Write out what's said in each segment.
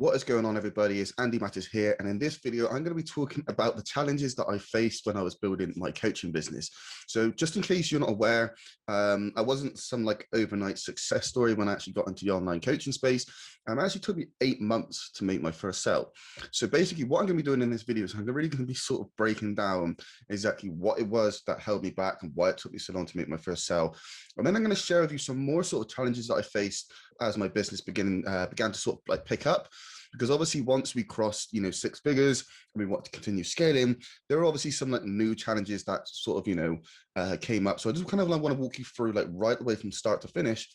What is going on, everybody? It's Andy Matters here, and in this video I'm going to be talking about the challenges that I faced when I was building my coaching business. So just in case you're not aware, I wasn't some like overnight success story when I actually got into the online coaching space. It actually took me 8 months to make my first sale. So basically what I'm going to be doing in this video is I'm really going to be sort of breaking down exactly what it was that held me back and why it took me so long to make my first sale. And then I'm going to share with you some more sort of challenges that I faced as my business began to sort of like pick up. Because obviously once we crossed, 6 figures and we want to continue scaling, there are obviously some like new challenges that sort of, came up. So I just kind of like want to walk you through like right away from start to finish,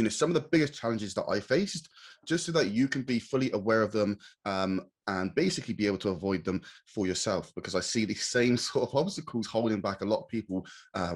some of the biggest challenges that I faced, just so that you can be fully aware of them and basically be able to avoid them for yourself, because I see the same sort of obstacles holding back a lot of people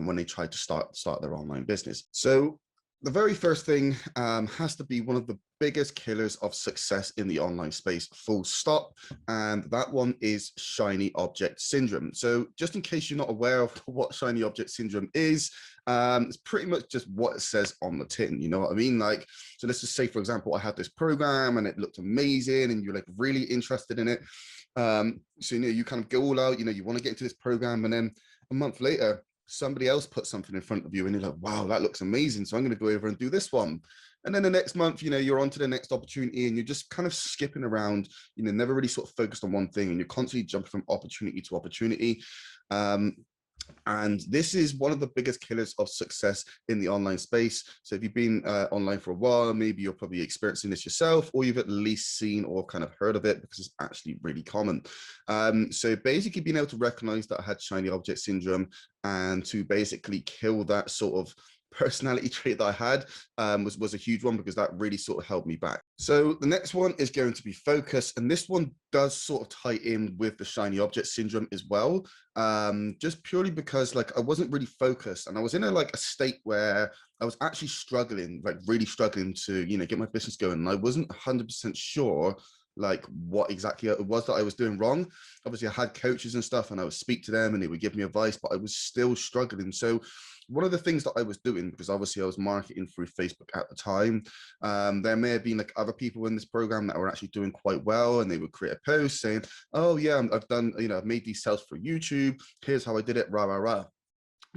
when they try to start their online business. So the very first thing has to be one of the biggest killers of success in the online space, full stop. And that one is shiny object syndrome. So just in case you're not aware of what shiny object syndrome is, it's pretty much just what it says on the tin. You know what I mean? Like, so let's just say, for example, I had this program and it looked amazing and you're like really interested in it. So, you kind of go all out, you want to get into this program, and then a month later, somebody else puts something in front of you and you're like, wow, that looks amazing. So I'm going to go over and do this one. And then the next month, you're on to the next opportunity and you're just kind of skipping around, never really sort of focused on one thing, and you're constantly jumping from opportunity to opportunity. And this is one of the biggest killers of success in the online space. So if you've been online for a while, maybe you're probably experiencing this yourself, or you've at least seen or kind of heard of it, because it's actually really common. So basically being able to recognize that I had shiny object syndrome and to basically kill that sort of personality trait that I had was a huge one, because that really sort of held me back. So the next one is going to be focus, and this one does sort of tie in with the shiny object syndrome as well, just purely because like I wasn't really focused, and I was in a state where I was actually struggling, like really struggling to get my business going, and I wasn't 100% sure like what exactly it was that I was doing wrong. Obviously I had coaches and stuff and I would speak to them and they would give me advice, but I was still struggling. So one of the things that I was doing, because obviously I was marketing through Facebook at the time, there may have been like other people in this program that were actually doing quite well, and they would create a post saying, oh yeah, I've done, I've made these sales for YouTube, here's how I did it, rah, rah, rah.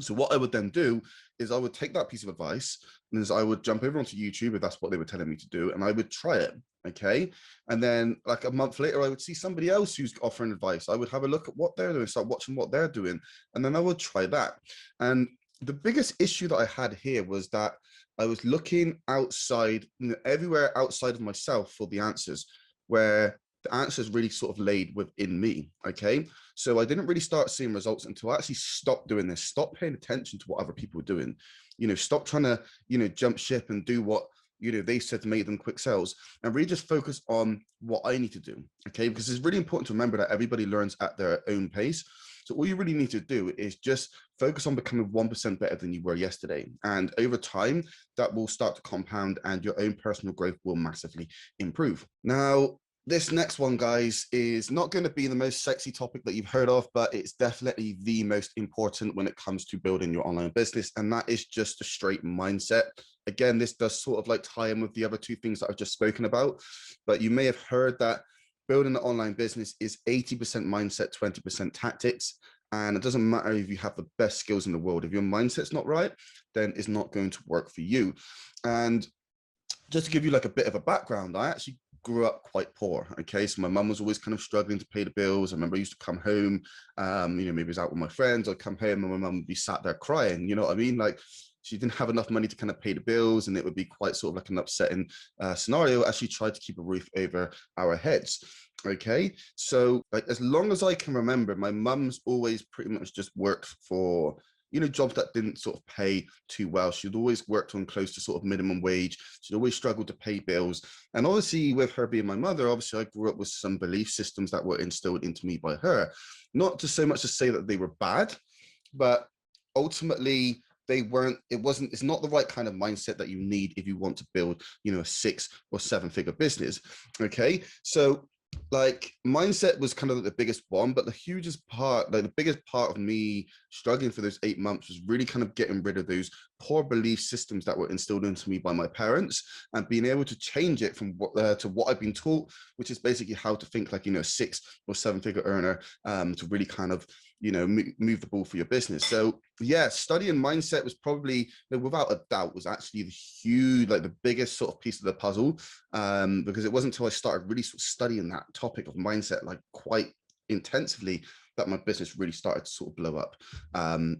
So what I would then do is I would take that piece of advice and I would jump over onto YouTube, if that's what they were telling me to do, and I would try it. Okay. And then like a month later, I would see somebody else who's offering advice. I would have a look at what they're doing, start watching what they're doing, and then I would try that. And the biggest issue that I had here was that I was looking outside, everywhere outside of myself for the answers, where the answers really sort of laid within me. Okay. So I didn't really start seeing results until I actually stopped doing this, stop paying attention to what other people were doing, stop trying to, jump ship and do what, they said to make them quick sales, and really just focus on what I need to do. Okay. Because it's really important to remember that everybody learns at their own pace. So all you really need to do is just focus on becoming 1% better than you were yesterday. And over time, that will start to compound and your own personal growth will massively improve. Now, this next one, guys, is not going to be the most sexy topic that you've heard of, but it's definitely the most important when it comes to building your online business. And that is just a straight mindset. Again, this does sort of like tie in with the other two things that I've just spoken about, but you may have heard that building an online business is 80% mindset, 20% tactics. And it doesn't matter if you have the best skills in the world. If your mindset's not right, then it's not going to work for you. And just to give you like a bit of a background, I actually grew up quite poor. Okay. So my mum was always kind of struggling to pay the bills. I remember I used to come home, maybe I was out with my friends, I'd come home and my mum would be sat there crying, you know what I mean? Like, she didn't have enough money to kind of pay the bills, and it would be quite sort of like an upsetting scenario as she tried to keep a roof over our heads. Okay, so like as long as I can remember, my mum's always pretty much just worked for jobs that didn't sort of pay too well. She'd always worked on close to sort of minimum wage. She'd always struggled to pay bills. And obviously with her being my mother, obviously I grew up with some belief systems that were instilled into me by her. Not to so much to say that they were bad, but ultimately it's not the right kind of mindset that you need if you want to build, a 6 or 7 figure business. Okay. So like mindset was kind of the biggest one, but the hugest part, like the biggest part of me struggling for those 8 months was really kind of getting rid of those poor belief systems that were instilled into me by my parents, and being able to change it from what to what I've been taught, which is basically how to think like, 6 or 7 figure earner, to really kind of, move the ball for your business. So yeah, studying mindset was probably, without a doubt, was actually the huge, like the biggest sort of piece of the puzzle, because it wasn't until I started really sort of studying that topic of mindset like quite intensively that my business really started to sort of blow up.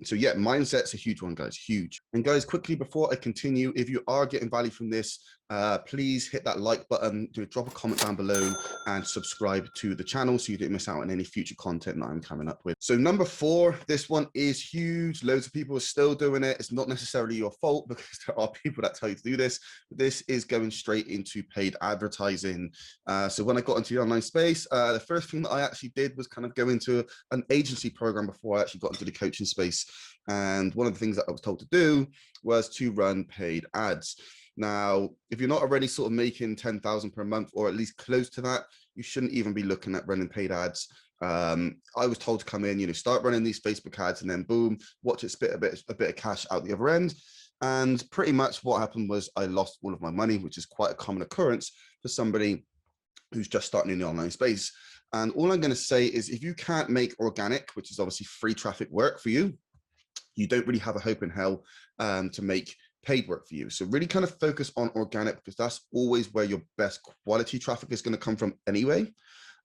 So yeah, mindset's a huge one, guys, huge. And guys, quickly before I continue, if you are getting value from this, please hit that like button, drop a comment down below, and subscribe to the channel so you don't miss out on any future content that I'm coming up with. So number 4, this one is huge. Loads of people are still doing it. It's not necessarily your fault because there are people that tell you to do this. This is going straight into paid advertising. So when I got into the online space, the first thing that I actually did was kind of go into an agency program before I actually got into the coaching space. And one of the things that I was told to do was to run paid ads. Now, if you're not already sort of making 10,000 per month, or at least close to that, you shouldn't even be looking at running paid ads. I was told to come in, start running these Facebook ads, and then boom, watch it spit a bit of cash out the other end. And pretty much what happened was I lost all of my money, which is quite a common occurrence for somebody who's just starting in the online space. And all I'm going to say is if you can't make organic, which is obviously free traffic, work for you, you don't really have a hope in hell to make paid work for you. So really kind of focus on organic, because that's always where your best quality traffic is going to come from anyway.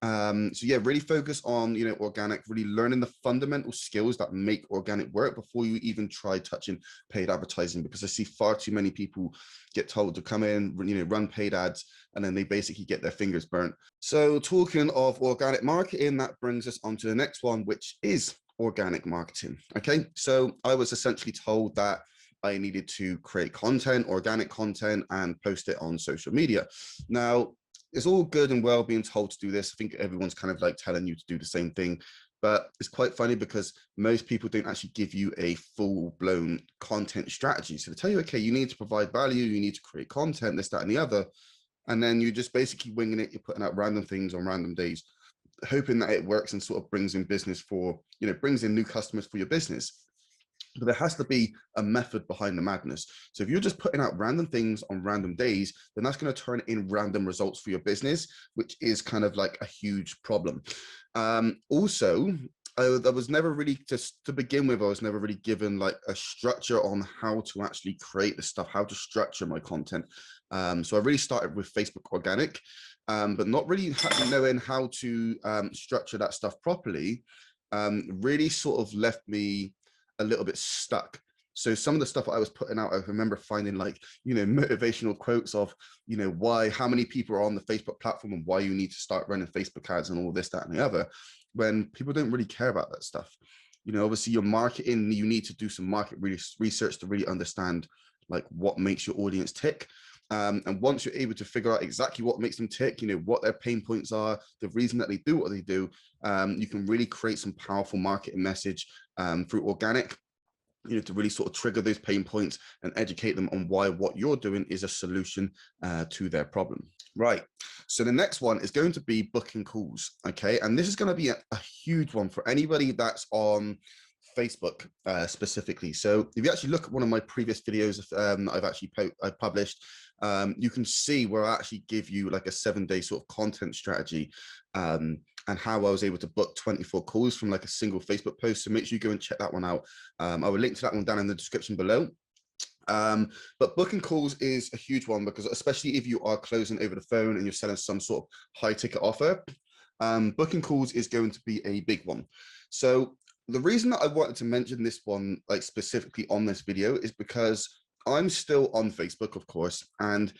So yeah, really focus on, organic, really learning the fundamental skills that make organic work before you even try touching paid advertising, because I see far too many people get told to come in, run paid ads, and then they basically get their fingers burnt. So talking of organic marketing, that brings us on to the next one, which is organic marketing. Okay, so I was essentially told that I needed to create content, organic content, and post it on social media. Now, it's all good and well being told to do this. I think everyone's kind of like telling you to do the same thing, but it's quite funny because most people don't actually give you a full-blown content strategy. So they tell you, okay, you need to provide value, you need to create content, this, that, and the other, and then you're just basically winging it. You're putting out random things on random days, hoping that it works and sort of brings in business for, brings in new customers for your business. But there has to be a method behind the madness. So if you're just putting out random things on random days, then that's going to turn in random results for your business, which is kind of like a huge problem. Also, I was never really, just to begin with, I was never really given like a structure on how to actually create this stuff, how to structure my content. So I really started with Facebook organic, but not really knowing how to structure that stuff properly, really sort of left me a little bit stuck. So some of the stuff I was putting out, I remember finding like, motivational quotes of, how many people are on the Facebook platform and why you need to start running Facebook ads and all this, that, and the other, when people don't really care about that stuff. Obviously your marketing, you need to do some market research to really understand like what makes your audience tick. And once you're able to figure out exactly what makes them tick, what their pain points are, the reason that they do what they do, you can really create some powerful marketing message through organic, to really sort of trigger those pain points and educate them on why what you're doing is a solution to their problem. Right. So the next one is going to be booking calls. Okay. And this is going to be a huge one for anybody that's on Facebook specifically. So if you actually look at one of my previous videos I've published, you can see where I actually give you like a 7-day sort of content strategy, and how I was able to book 24 calls from like a single Facebook post. So make sure you go and check that one out. I will link to that one down in the description below. But booking calls is a huge one, because especially if you are closing over the phone and you're selling some sort of high ticket offer, booking calls is going to be a big one. So the reason that I wanted to mention this one, like specifically on this video, is because I'm still on Facebook, of course, and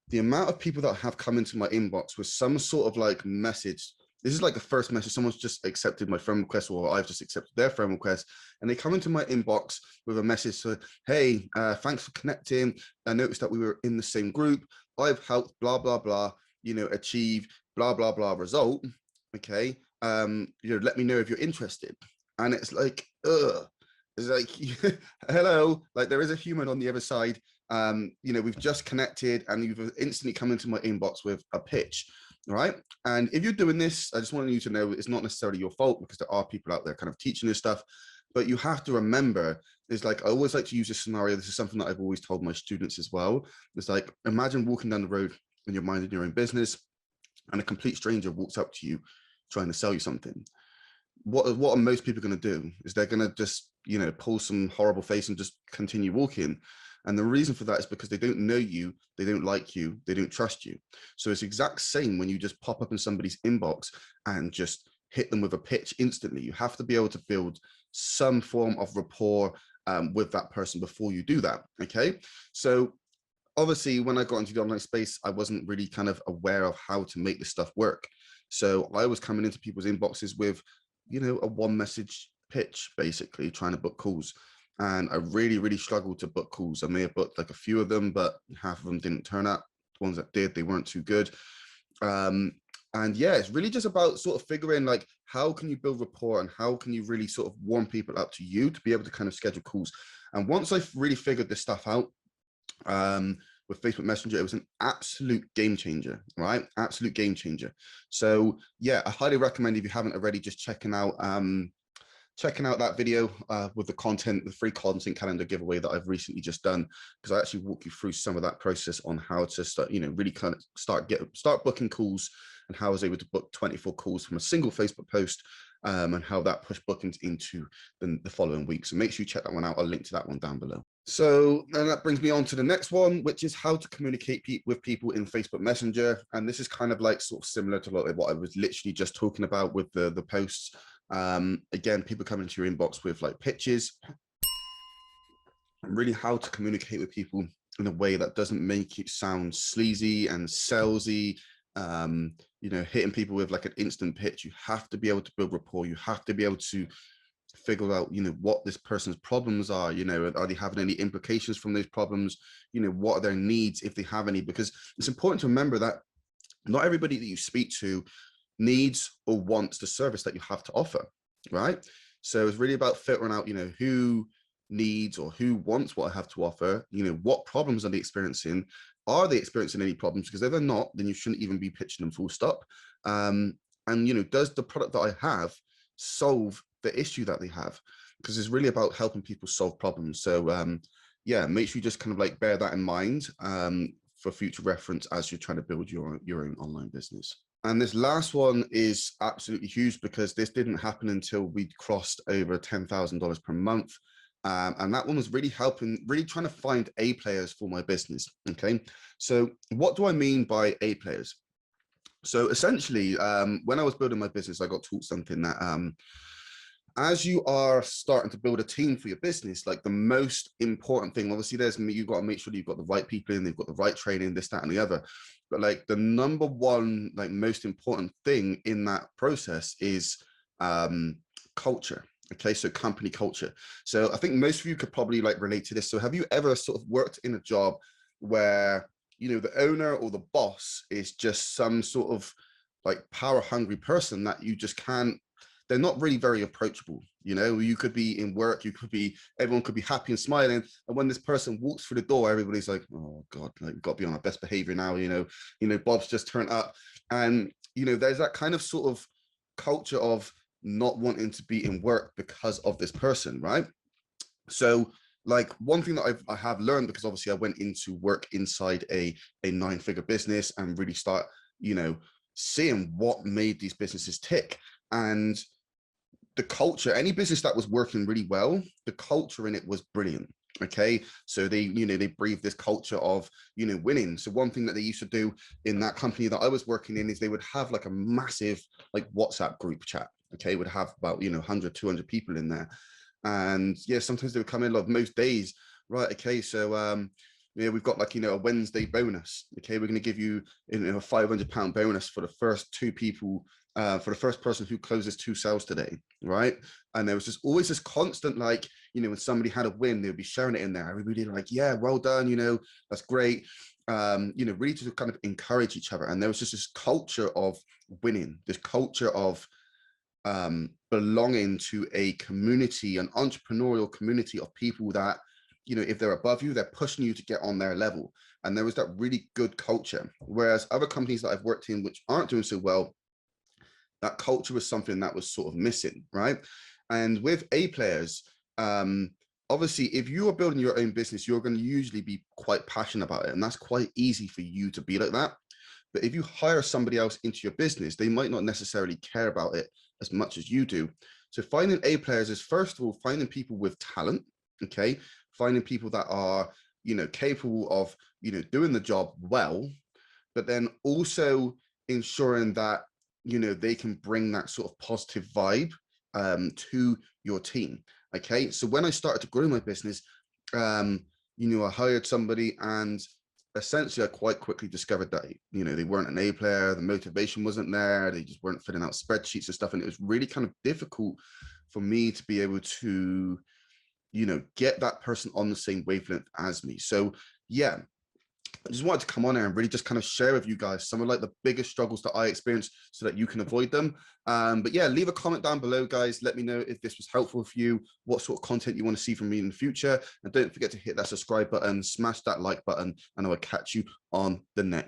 the amount of people that have come into my inbox with some sort of like message. This is like the first message. Someone's just accepted my friend request, or I've just accepted their friend request, and they come into my inbox with a message. So, hey, thanks for connecting. I noticed that we were in the same group. I've helped blah, blah, blah, achieve blah, blah, blah result. Okay. Let me know if you're interested. And it's like, it's like, hello, like there is a human on the other side. We've just connected and you've instantly come into my inbox with a pitch. All right. And if you're doing this, I just want you to know it's not necessarily your fault, because there are people out there kind of teaching this stuff. But you have to remember, is like, I always like to use this scenario. This is something that I've always told my students as well. It's like, imagine walking down the road and you're minding your own business and a complete stranger walks up to you trying to sell you something. What are most people going to do? Is they're going to just, you know, pull some horrible face and just continue walking. And the reason for that is because they don't know you, they don't like you, they don't trust you. So it's the exact same when you just pop up in somebody's inbox and just hit them with a pitch instantly. You have to be able to build some form of rapport with that person before you do that. Okay. So obviously, when I got into the online space, I wasn't really kind of aware of how to make this stuff work. So I was coming into people's inboxes with, you know, a one message pitch, basically trying to book calls. And I really, really struggled to book calls. I may have booked like a few of them, but half of them didn't turn up. The ones that did, they weren't too good. And yeah, it's really just about sort of figuring like, how can you build rapport and how can you really sort of warm people up to you to be able to kind of schedule calls. And once I really figured this stuff out, with Facebook Messenger, it was an absolute game changer, right? Absolute game changer. So yeah, I highly recommend, if you haven't already, just checking out that video with the content, the free content calendar giveaway that I've recently just done, because I actually walk you through some of that process on how to start, you know, really kind of start booking calls, and how I was able to book 24 calls from a single Facebook post, and how that pushed bookings into the following week. So make sure you check that one out. I'll link to that one down below. So then that brings me on to the next one, which is how to communicate with people in Facebook Messenger. And this is kind of like sort of similar to what I was literally just talking about with the posts. Again, people come into your inbox with like pitches, and really how to communicate with people in a way that doesn't make it sound sleazy and salesy. You know, hitting people with like an instant pitch. You have to be able to build rapport. You have to be able to figure out, you know, what this person's problems are. You know, are they having any implications from those problems? You know, what are their needs, if they have any? Because it's important to remember that not everybody that you speak to needs or wants the service that you have to offer, right? So it's really about filtering out, you know, who needs or who wants what I have to offer. You know, what problems are they experiencing? Are they experiencing any problems? Because if they're not, then you shouldn't even be pitching them, full stop. And, you know, does the product that I have solve the issue that they have? Because it's really about helping people solve problems. So yeah, make sure you just kind of like bear that in mind for future reference as you're trying to build your own online business. And this last one is absolutely huge, because this didn't happen until we'd crossed over $10,000 per month. And that one was really really trying to find A players for my business. Okay, so what do I mean by A players? So essentially, when I was building my business, I got taught something that as you are starting to build a team for your business, like the most important thing, obviously you've got to make sure that you've got the right people in, they've got the right training, this, that, and the other. But like the number one, like most important thing in that process is culture. Okay, so company culture. So I think most of you could probably like relate to this. So have you ever sort of worked in a job where, you know, the owner or the boss is just some sort of like power hungry person that you just can't, they're not really very approachable. You know, you could be in work, everyone could be happy and smiling, and when this person walks through the door, everybody's like, oh god, like we've got to be on our best behavior now. You know, Bob's just turned up. And you know, there's that kind of sort of culture of not wanting to be in work because of this person, right? So like one thing that I have learned, because obviously I went into work inside a 9-figure business and really start, you know, seeing what made these businesses tick. And the culture, any business that was working really well, the culture in it was brilliant. Okay, so they, you know, they breathe this culture of, you know, winning. So one thing that they used to do in that company that I was working in is they would have like a massive like WhatsApp group chat. Okay, would have about, you know, 100, 200 people in there. And yeah, sometimes they would come in, like most days, right? Okay, so yeah, we've got like, you know, a Wednesday bonus. Okay, we're going to give you, you know, a £500 bonus for the first 2 people, for the first person who closes 2 sales today, right? And there was just always this constant, like, you know, when somebody had a win, they would be sharing it in there. Everybody like, yeah, well done, you know, that's great. You know, really to kind of encourage each other. And there was just this culture of winning, this culture of belonging to a community, an entrepreneurial community of people that, you know, if they're above you, they're pushing you to get on their level. And there was that really good culture. Whereas other companies that I've worked in which aren't doing so well, that culture was something that was sort of missing, right? And with A players, obviously, if you are building your own business, you're going to usually be quite passionate about it. And that's quite easy for you to be like that. But if you hire somebody else into your business, they might not necessarily care about it as much as you do. So finding A players is, first of all, finding people with talent, okay? Finding people that are, capable of, doing the job well, but then also ensuring that, they can bring that sort of positive vibe to your team. Okay. So when I started to grow my business, I hired somebody, and essentially I quite quickly discovered that, they weren't an A player, the motivation wasn't there, they just weren't filling out spreadsheets and stuff. And it was really kind of difficult for me to be able to, get that person on the same wavelength as me. So yeah, I just wanted to come on here and really just kind of share with you guys some of like the biggest struggles that I experienced so that you can avoid them. But yeah, leave a comment down below, guys. Let me know if this was helpful for you, what sort of content you want to see from me in the future. And don't forget to hit that subscribe button, smash that like button, and I will catch you on the next